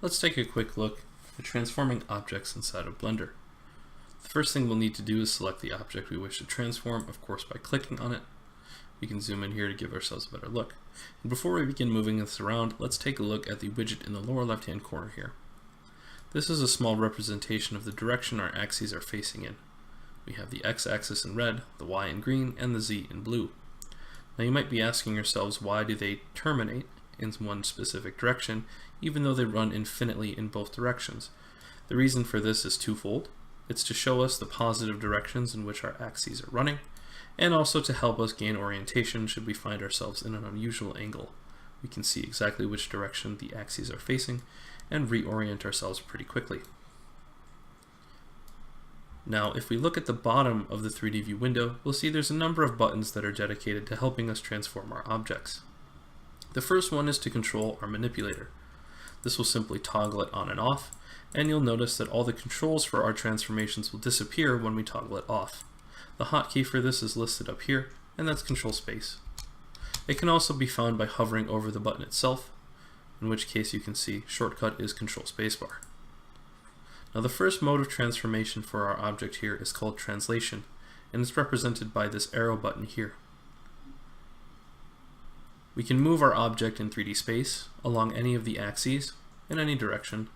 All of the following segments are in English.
Let's take a quick look at transforming objects inside of Blender. The first thing we'll need to do is select the object we wish to transform, of course by clicking on it. We can zoom in here to give ourselves a better look. And before we begin moving this around, let's take a look at the widget in the lower left hand corner here. This is a small representation of the direction our axes are facing in. We have the x-axis in red, the y in green, and the z in blue. Now you might be asking yourselves, why do they terminate in one specific direction even though they run infinitely in both directions? The reason for this is twofold. It's to show us the positive directions in which our axes are running, and also to help us gain orientation should we find ourselves in an unusual angle. We can see exactly which direction the axes are facing and reorient ourselves pretty quickly. Now, if we look at the bottom of the 3D view window, we'll see there's a number of buttons that are dedicated to helping us transform our objects. The first one is to control our manipulator. This will simply toggle it on and off, and you'll notice that all the controls for our transformations will disappear when we toggle it off. The hotkey for this is listed up here, and that's Control Space. It can also be found by hovering over the button itself, in which case you can see shortcut is Control Spacebar. Now the first mode of transformation for our object here is called translation, and it's represented by this arrow button here. We can move our object in 3D space along any of the axes in any direction,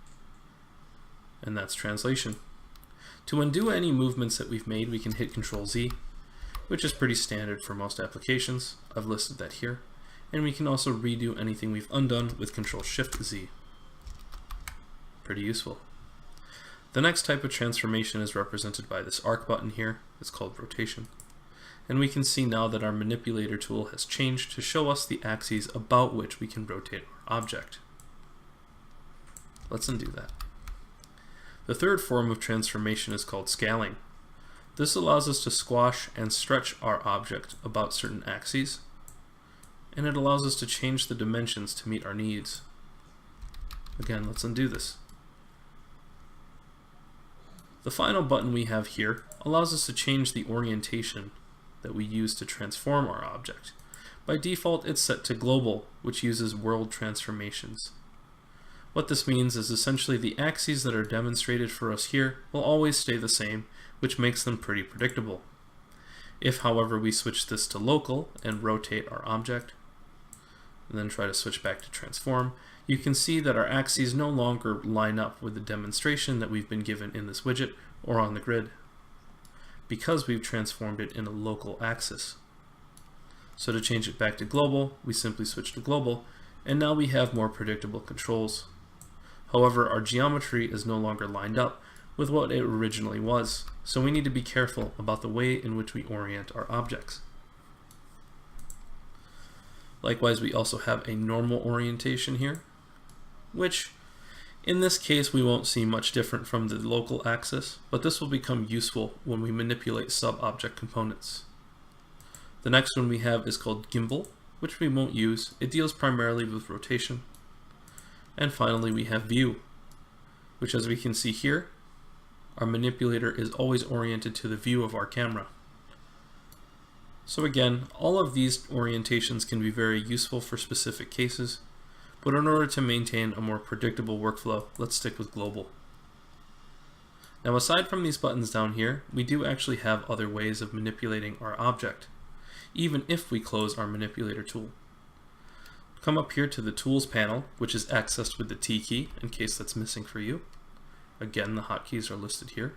and that's translation. To undo any movements that we've made, we can hit Control Z, which is pretty standard for most applications. I've listed that here. And we can also redo anything we've undone with Control Shift Z. Pretty useful. The next type of transformation is represented by this arc button here. It's called rotation. And we can see now that our manipulator tool has changed to show us the axes about which we can rotate our object. Let's undo that. The third form of transformation is called scaling. This allows us to squash and stretch our object about certain axes, and it allows us to change the dimensions to meet our needs. Again, let's undo this. The final button we have here allows us to change the orientation that we use to transform our object. By default, it's set to global, which uses world transformations. What this means is essentially the axes that are demonstrated for us here will always stay the same, which makes them pretty predictable. If, however, we switch this to local and rotate our object, and then try to switch back to transform, you can see that our axes no longer line up with the demonstration that we've been given in this widget or on the grid, because we've transformed it in a local axis. So to change it back to global, we simply switch to global, and now we have more predictable controls. However, our geometry is no longer lined up with what it originally was, so we need to be careful about the way in which we orient our objects. Likewise, we also have a normal orientation here, which in this case we won't see much different from the local axis, but this will become useful when we manipulate sub-object components. The next one we have is called gimbal, which we won't use. It deals primarily with rotation. And finally we have view, which, as we can see here, our manipulator is always oriented to the view of our camera. So again, all of these orientations can be very useful for specific cases, but in order to maintain a more predictable workflow, let's stick with global. Now, aside from these buttons down here, we do actually have other ways of manipulating our object, even if we close our manipulator tool. Come up here to the Tools panel, which is accessed with the T key in case that's missing for you. Again, the hotkeys are listed here.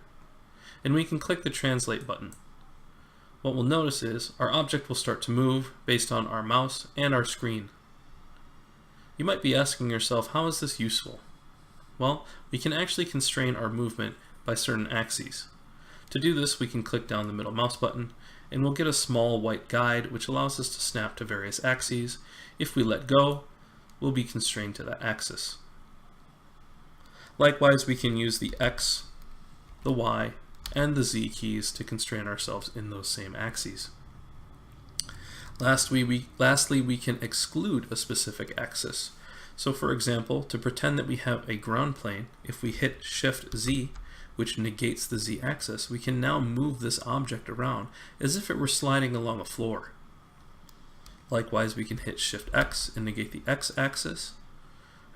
And we can click the Translate button. What we'll notice is our object will start to move based on our mouse and our screen. You might be asking yourself, how is this useful? Well, we can actually constrain our movement by certain axes. To do this, we can click down the middle mouse button, and we'll get a small white guide which allows us to snap to various axes. If we let go, we'll be constrained to that axis. Likewise, we can use the X, the Y, and the Z keys to constrain ourselves in those same axes. Lastly, we can exclude a specific axis. So for example, to pretend that we have a ground plane, if we hit Shift Z, which negates the Z axis, we can now move this object around as if it were sliding along a floor. Likewise, we can hit Shift X and negate the X axis,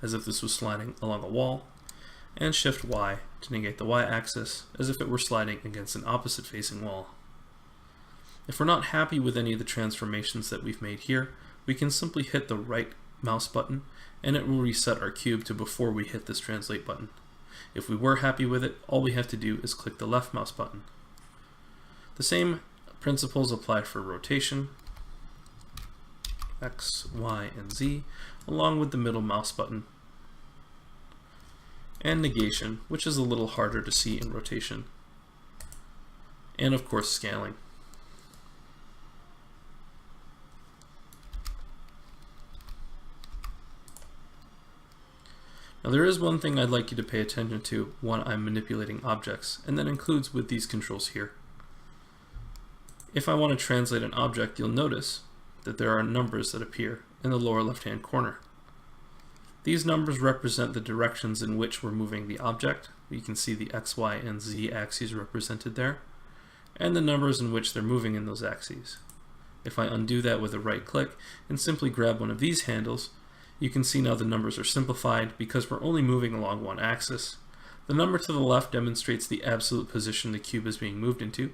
as if this was sliding along a wall, and Shift Y to negate the Y-axis, as if it were sliding against an opposite-facing wall. If we're not happy with any of the transformations that we've made here, we can simply hit the right mouse button, and it will reset our cube to before we hit this translate button. If we were happy with it, all we have to do is click the left mouse button. The same principles apply for rotation, X, Y, and Z, along with the middle mouse button, and negation, which is a little harder to see in rotation, and of course scaling. Now there is one thing I'd like you to pay attention to when I'm manipulating objects, and that includes with these controls here. If I want to translate an object, you'll notice that there are numbers that appear in the lower left-hand corner. These numbers represent the directions in which we're moving the object. You can see the X, Y, and Z axes represented there, and the numbers in which they're moving in those axes. If I undo that with a right click and simply grab one of these handles, you can see now the numbers are simplified because we're only moving along one axis. The number to the left demonstrates the absolute position the cube is being moved into.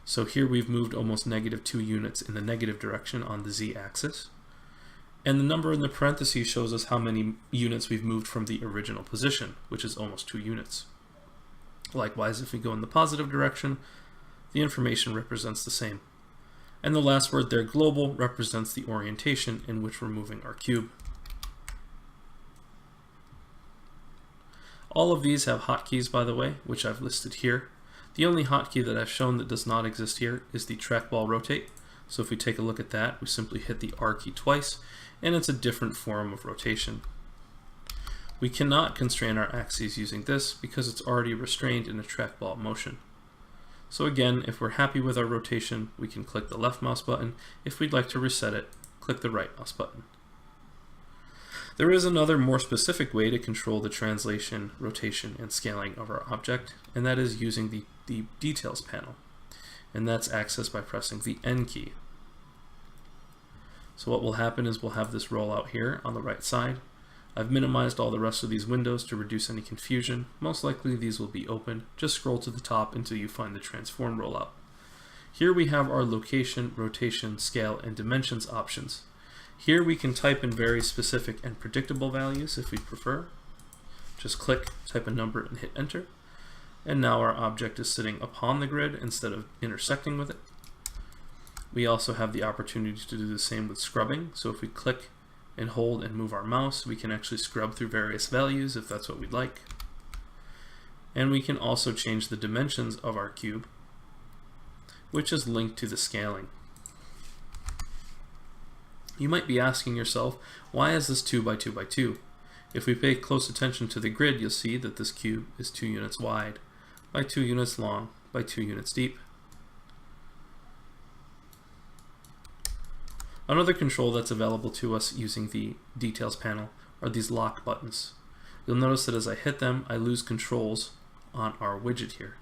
So here we've moved almost -2 units in the negative direction on the Z axis. And the number in the parentheses shows us how many units we've moved from the original position, which is almost 2 units. Likewise, if we go in the positive direction, the information represents the same. And the last word there, global, represents the orientation in which we're moving our cube. All of these have hotkeys, by the way, which I've listed here. The only hotkey that I've shown that does not exist here is the Trackball Rotate. So if we take a look at that, we simply hit the R key twice, and it's a different form of rotation. We cannot constrain our axes using this because it's already restrained in a trackball motion. So again, if we're happy with our rotation, we can click the left mouse button. If we'd like to reset it, click the right mouse button. There is another more specific way to control the translation, rotation, and scaling of our object, and that is using the Details panel. And that's accessed by pressing the N key. So what will happen is we'll have this roll out here on the right side. I've minimized all the rest of these windows to reduce any confusion. Most likely these will be open. Just scroll to the top until you find the Transform rollout. Here we have our location, rotation, scale, and dimensions options. Here we can type in very specific and predictable values if we prefer. Just click, type a number, and hit enter. And now our object is sitting upon the grid instead of intersecting with it. We also have the opportunity to do the same with scrubbing. So if we click and hold and move our mouse, we can actually scrub through various values if that's what we'd like. And we can also change the dimensions of our cube, which is linked to the scaling. You might be asking yourself, why is this 2 by 2 by 2? If we pay close attention to the grid, you'll see that this cube is 2 units wide, by 2 units long, by 2 units deep. Another control that's available to us using the Details panel are these lock buttons. You'll notice that as I hit them, I lose controls on our widget here.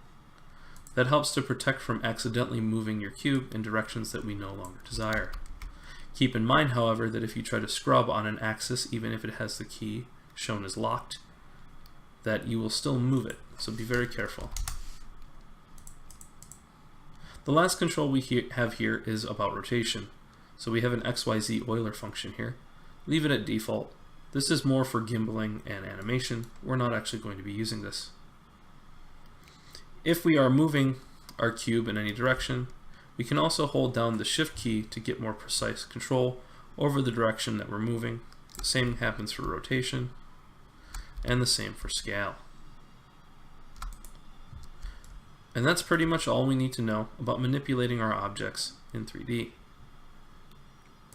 That helps to protect from accidentally moving your cube in directions that we no longer desire. Keep in mind, however, that if you try to scrub on an axis, even if it has the key shown as locked, that you will still move it, so be very careful. The last control we have here is about rotation. So we have an XYZ Euler function here. Leave it at default. This is more for gimbaling and animation. We're not actually going to be using this. If we are moving our cube in any direction, we can also hold down the Shift key to get more precise control over the direction that we're moving. The same happens for rotation, and the same for scale. And that's pretty much all we need to know about manipulating our objects in 3D.